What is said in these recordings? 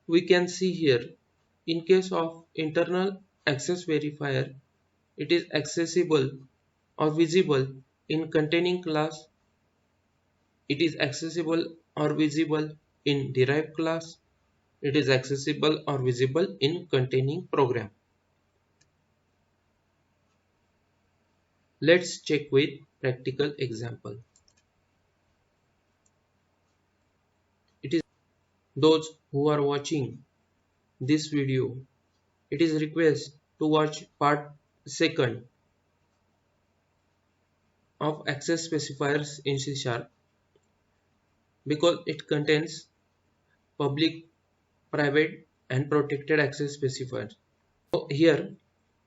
We can see here, in case of internal access verifier, it is accessible or visible in containing class. It is accessible or visible in derived class. It is accessible or visible in containing program. Let's check with practical example. It is those who are watching this video, it is request to watch part second of access specifiers in C# because it contains public, private and protected access specifiers. So here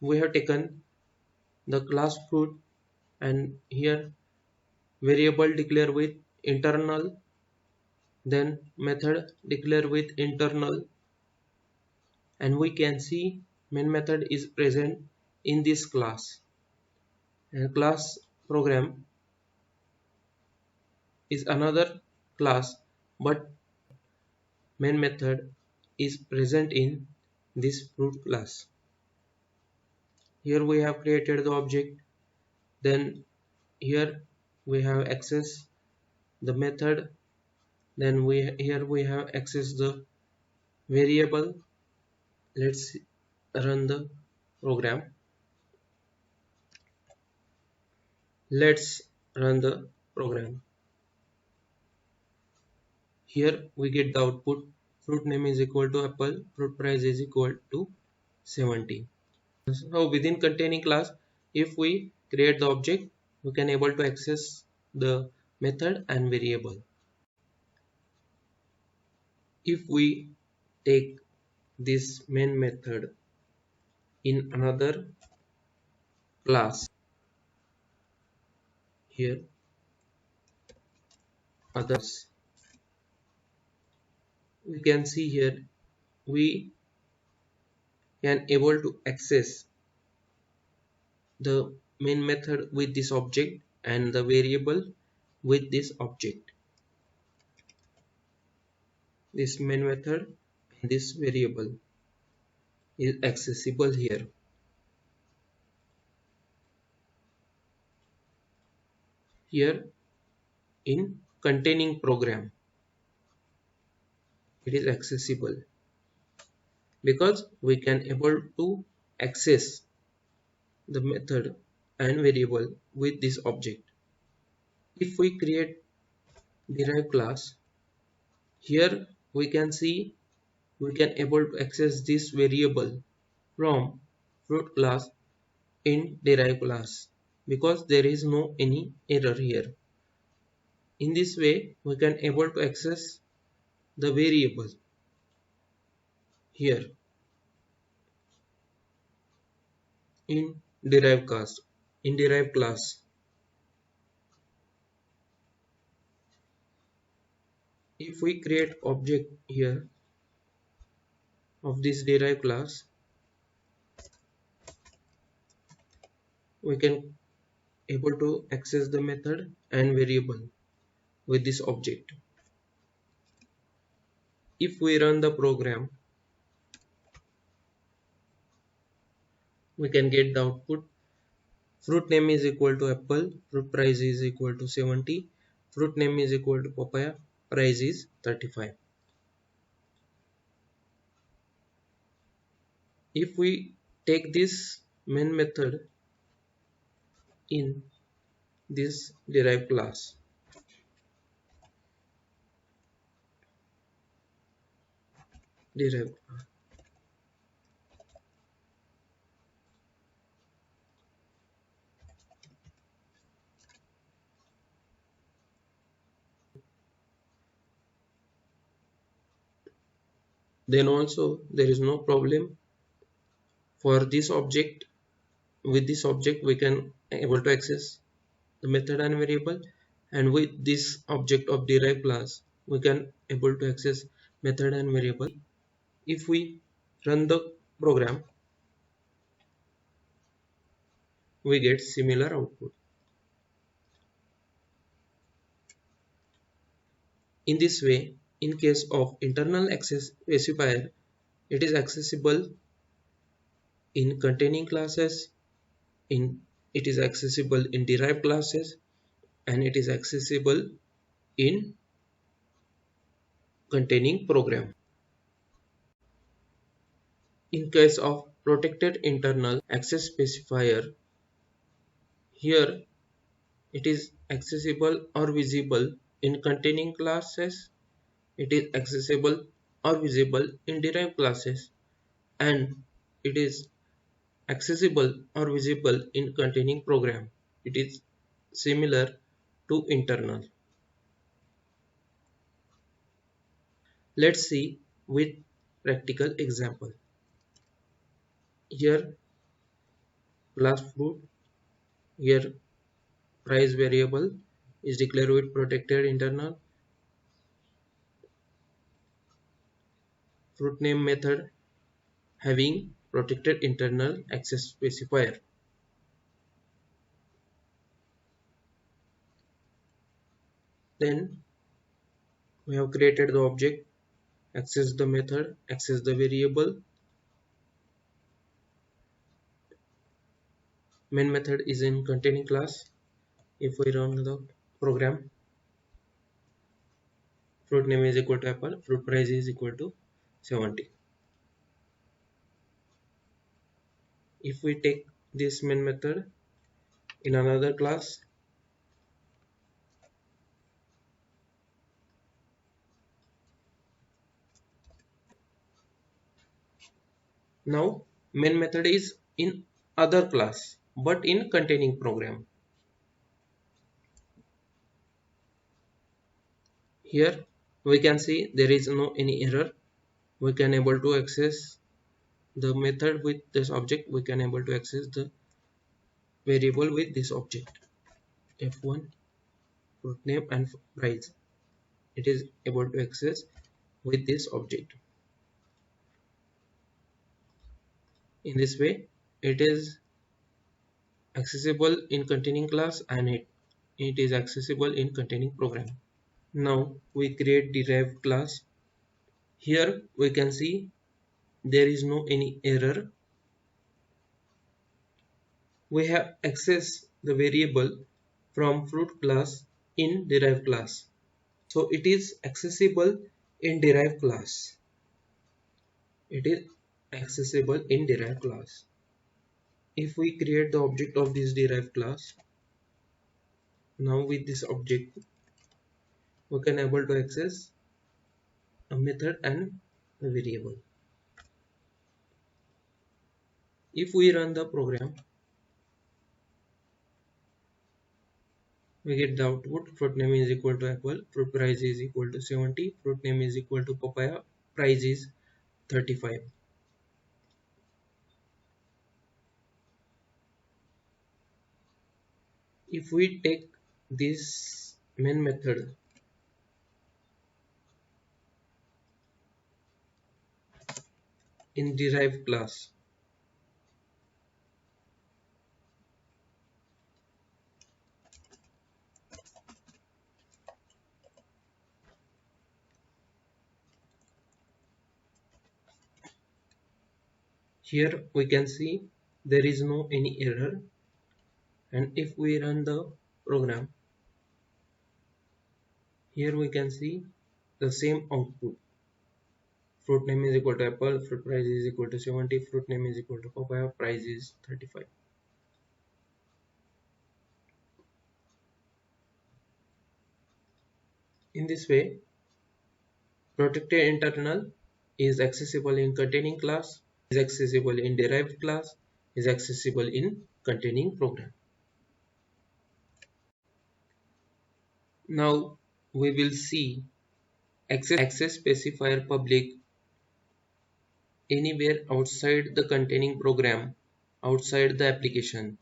we have taken the class fruit and here variable declare with internal, then method declare with internal, and we can see main method is present in this class, and class program is another class, but main method is present in this fruit class. Here we have created the object, then here we have access the method, then here we have access the variable. Let's run the program. Let's run the program. Here we get the output, fruit name is equal to apple, fruit price is equal to 70. So within containing class, if we create the object, we can able to access the method and variable. If we take this main method in another class, here others, we can see here we can able to access the main method with this object and the variable with this object. This main method and this variable is accessible here. Here in containing program, it is accessible because we can able to access the method and variable with this object. If we create derived class, here we can see we can able to access this variable from fruit class in derived class because there is no any error here. In this way we can able to access the variable here in derived class. If we create object here of this derived class, we can able to access the method and variable with this object. If we run the program, we can get the output, fruit name is equal to apple, fruit price is equal to 70, fruit name is equal to papaya, price is 35. If we take this main method in this derived class, then also there is no problem for this object. With this object we can able to access the method and variable, and with this object of derived class we can able to access method and variable. If we run the program, we get similar output. In this way In case of internal access specifier, it is accessible in containing classes, it is accessible in derived classes, and it is accessible in containing program. In case of protected internal access specifier, here it is accessible or visible in containing classes, it is accessible or visible in derived classes, and it is accessible or visible in containing program. It is similar to internal. Let's see with practical example. Here class fruit, here price variable is declared with protected internal. Fruit name method having protected internal access specifier. Then we have created the object, access the method, access the variable. Main method is in containing class. If we run the program, fruit name is equal to apple, fruit price is equal to 70. If we take this main method in another class, now main method is in other class but in containing program. Here we can see there is no any error. We can able to access the method with this object. We can able to access the variable with this object. F1 fruit name and price. It is able to access with this object. In this way, it is accessible in containing class and it is accessible in containing program. Now we create derived class. Here we can see there is no any error. We have accessed the variable from fruit class in derived class. So it is accessible in derived class. It is accessible in derived class. If we create the object of this derived class, now with this object we can able to access a method and a variable. If we run the program, we get the output fruit name is equal to apple, fruit price is equal to 70, fruit name is equal to papaya, price is 35. If we take this main method in derived class, here we can see there is no any error, and if we run the program, here we can see the same output. Fruit name is equal to apple, fruit price is equal to 70, fruit name is equal to papaya, price is 35. In this way, protected internal is accessible in containing class, is accessible in derived class, is accessible in containing program. Now we will see access specifier public anywhere outside the containing program, outside the application.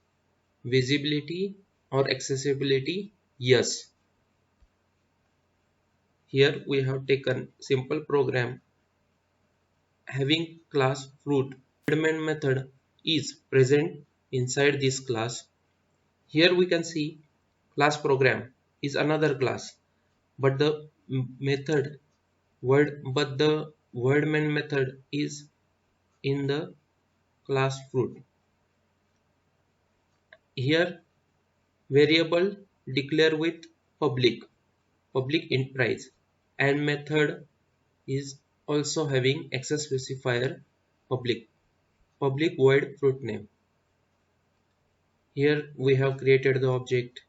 Visibility or accessibility, yes. Here we have taken simple program having class fruit. Main method is present inside this class. Here we can see class program is another class, but the method word, but the word main method is in the class fruit. Here variable declare with public int price, and method is also having access specifier public void fruit name. Here we have created the object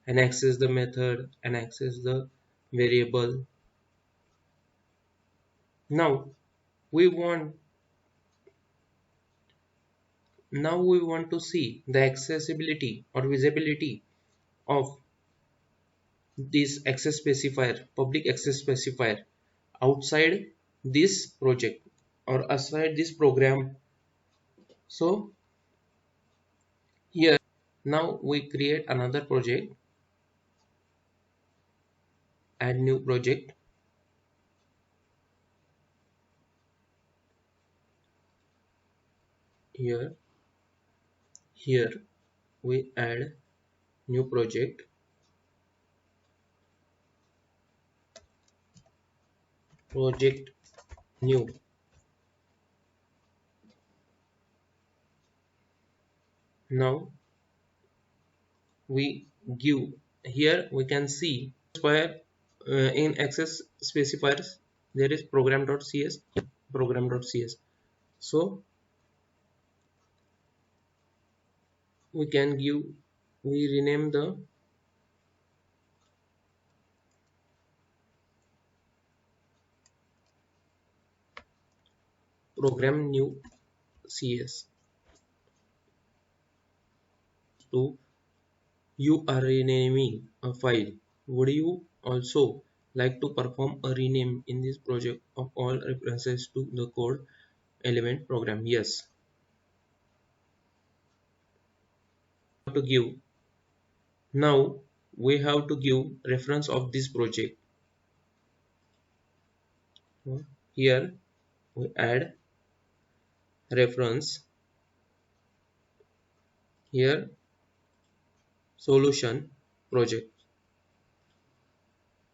and access the method and access the variable. Now we want to see the accessibility or visibility of this access specifier, public access specifier, outside this project or outside this program. So here now we create another project, add new project. Here we add new project, project new. Now we give, here we can see specifier in access specifiers there is program.cs. So we can give, we rename the program new cs. So you are renaming a file. Would you also like to perform a rename in this project of all references to the code element program? Yes. To give, now we have to give reference of this project. Here we add reference, here solution project,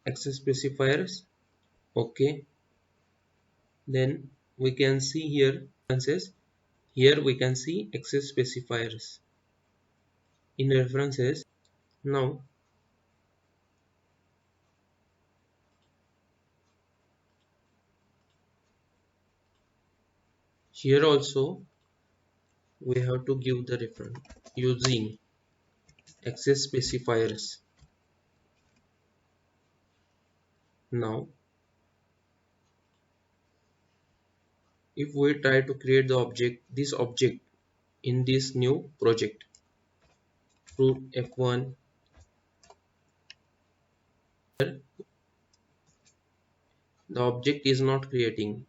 access specifiers. Okay, then we can see here references. Here we can see access specifiers in references. Now here also we have to give the reference using access specifiers. Now if we try to create the object, this object in this new project fruit f1, the object is not creating.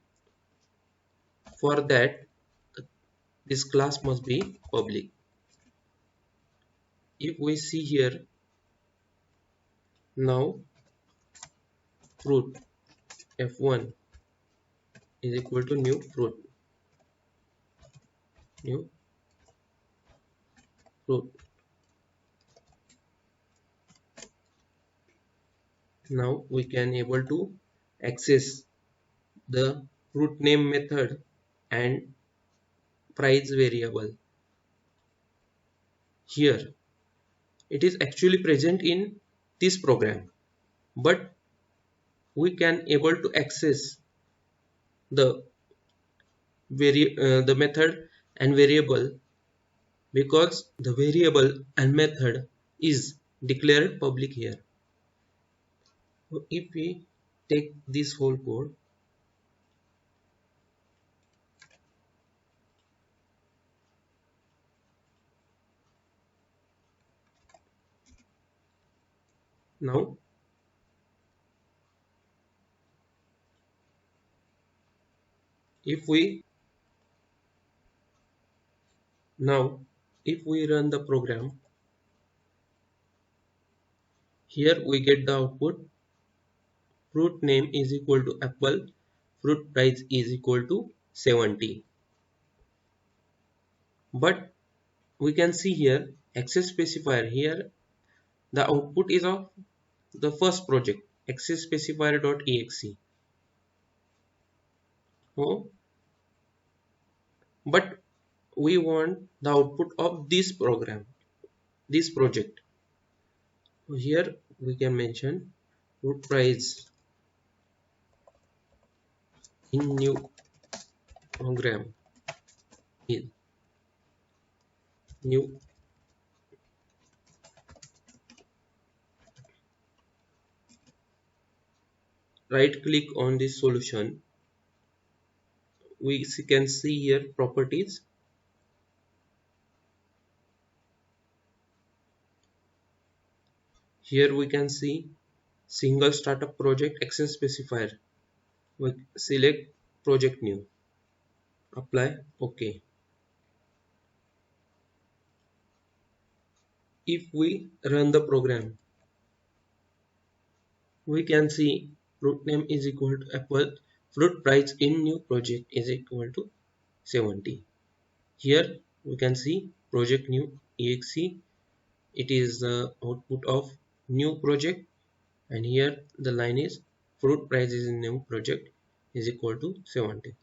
For that this class must be public. If we see here, now fruit f1 is equal to new fruit. Now we can able to access the fruit name method and price variable. Here it is actually present in this program, but we can able to access the the method and variable because the variable and method is declared public here. So if we take this whole code, now if we now if we run the program, here we get the output fruit name is equal to apple, fruit price is equal to 70. But we can see here access specifier, here the output is of the first project access specifier.exe. Oh, but we want the output of this program, this project. Here we can mention root price in new program is new. Right click on this solution. We can see here properties. Here we can see single startup project access specifier. We select project new, apply, OK. If we run the program, we can see fruit name is equal to apple, fruit price in new project is equal to 70. Here we can see project new exe. It is the output of new project, and here the line is fruit price is in new project is equal to 70.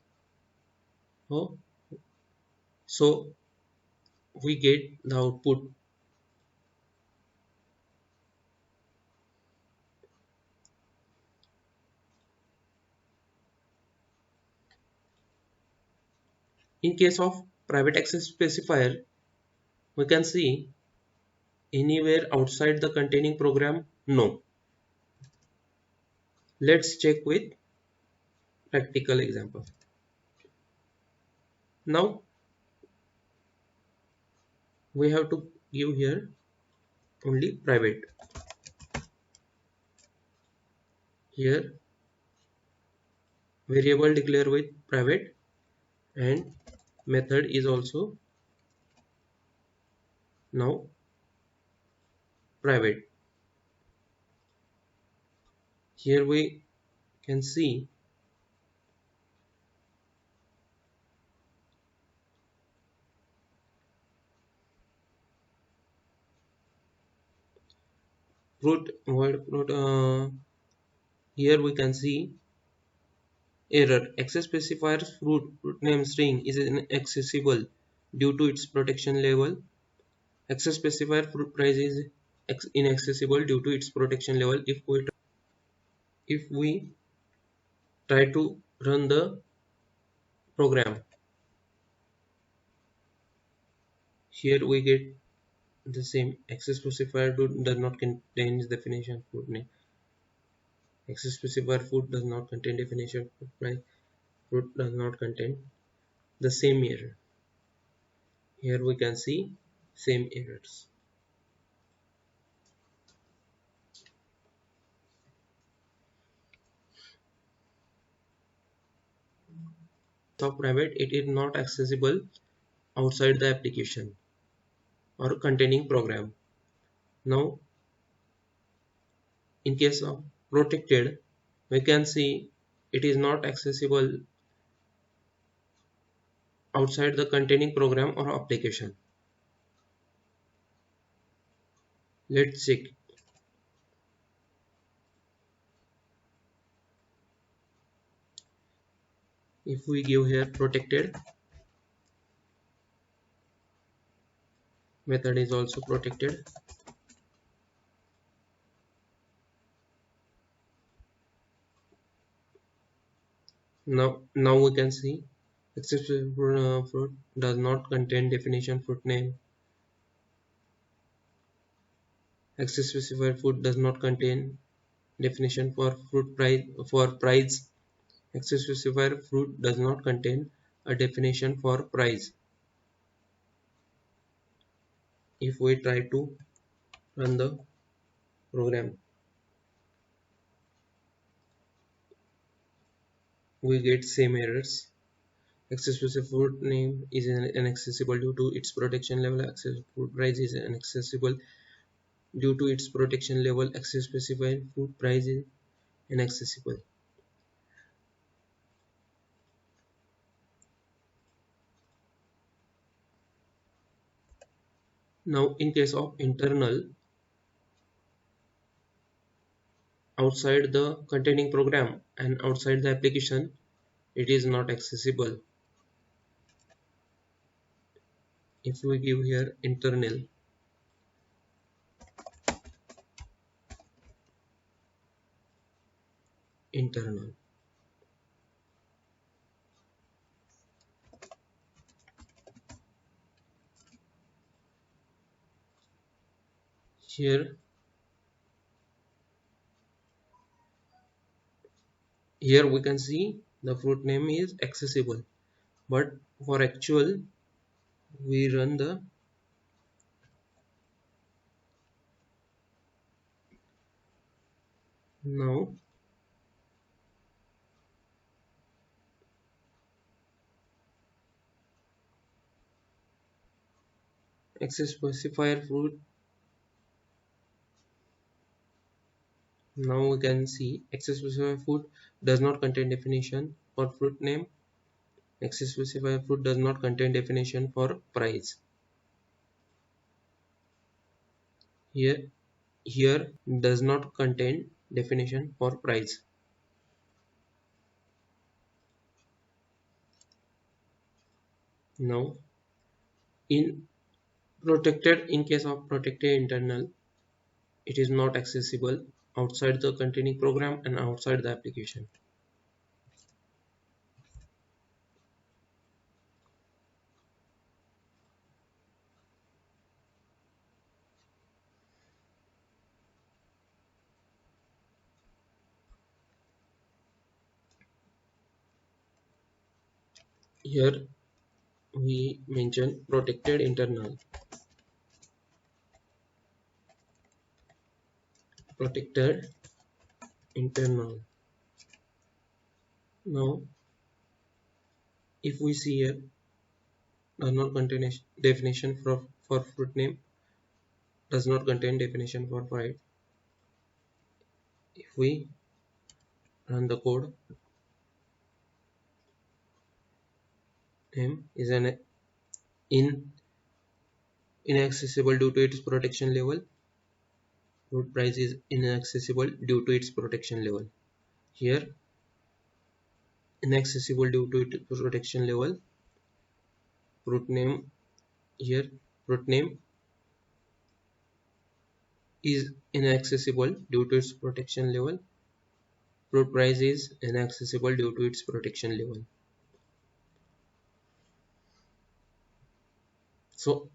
Oh, so we get the output. In case of private access specifier, we can see anywhere outside the containing program, no. Let's check with practical example. Now we have to give here only private. Here variable declare with private, and method is also now private. Here we can see fruit void fruit. Here we can see error. Access specifier fruit name string is inaccessible due to its protection level. Access specifier fruit price is inaccessible due to its protection level. If we try to run the program, here we get the same. Access specifier does not contain definition fruit name. Access specifier food does not contain definition food price. Fruit does not contain the same error. Here we can see same errors. So private, it is not accessible outside the application or containing program. Now in case of protected, we can see it is not accessible outside the containing program or application. Let's check. If we give here protected, method is also protected. Now we can see access fruit does not contain definition fruit name. Access specifier food does not contain definition for fruit price for price. Access specifier fruit does not contain a definition for price. If we try to run the program, we get same errors. Access specifier fruit name is inaccessible due to its protection level. Access fruit price is inaccessible due to its protection level. Access specifier fruit price is inaccessible. Now in case of internal, outside the containing program and outside the application, it is not accessible. If we give here internal, here we can see the fruit name is accessible, but for actual we run the now access specifier fruit. Now we can see access specifier fruit does not contain definition for fruit name. Access specifier fruit does not contain definition for price. Here does not contain definition for price. Now in case of protected internal, it is not accessible outside the containing program and outside the application. Here we mention protected internal. Protected internal. Now if we see here does not contain definition for fruit name, does not contain definition for price. If we run the code, name is an inaccessible due to its protection level. Fruit price is inaccessible due to its protection level. Here inaccessible due to its protection level. Fruit name, here fruit name is inaccessible due to its protection level. Fruit price is inaccessible due to its protection level. So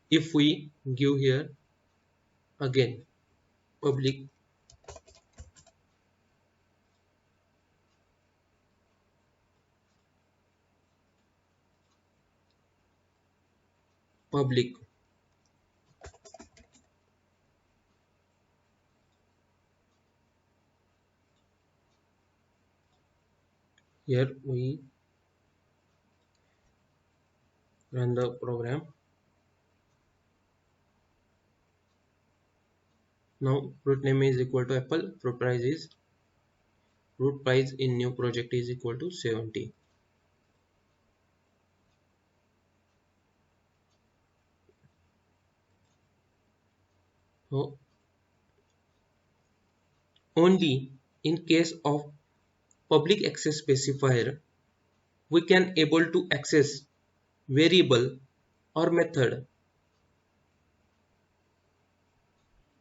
if we give here again public public here we run the program. Now fruit name is equal to apple, fruit price in new project is equal to 70. So only in case of public access specifier we can able to access variable or method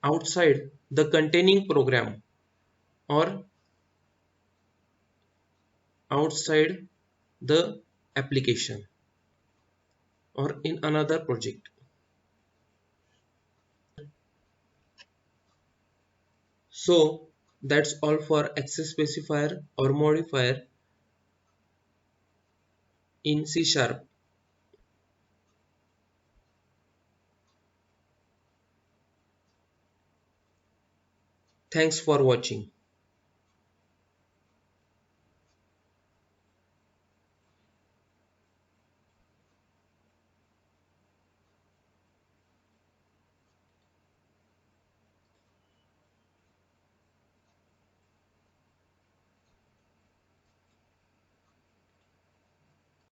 outside the containing program or outside the application or in another project. So that's all for access specifier or modifier in C#. Thanks for watching.